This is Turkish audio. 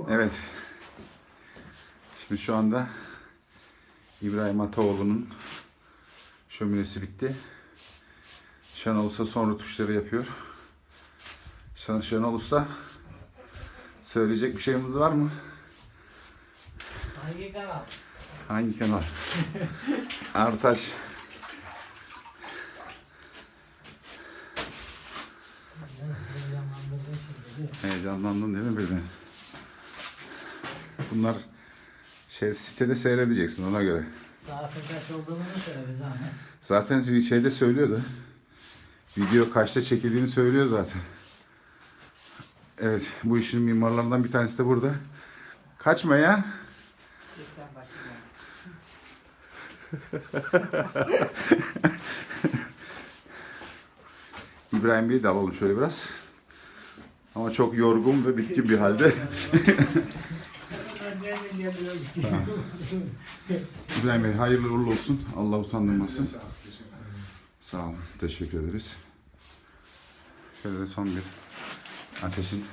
Evet. Şimdi şu anda İbrahim Ataoğlu'nun şöminesi bitti. Şenol Usta son rötuşları yapıyor. Şenol Usta, söyleyecek bir şeyimiz var mı? Hangi kanal? Hangi kanal? Artaş. Heyecanlandın değil mi birden? Bunlar sitede seyredeceksin ona göre. Saatin kaç olduğunu söyle bir zahmet. Zaten şeyde söylüyordu. Video kaçta çekildiğini söylüyor zaten. Evet, bu işin mimarlarından bir tanesi de burada. Kaçma ya. İbrahim Bey'i de alalım şöyle biraz. Ama çok yorgun ve bitkin bir halde. İbrahim Bey hayırlı uğurlu olsun. Allah utandırmasın. Sağ olun. Teşekkür ederiz. Şöyle de son bir ateşin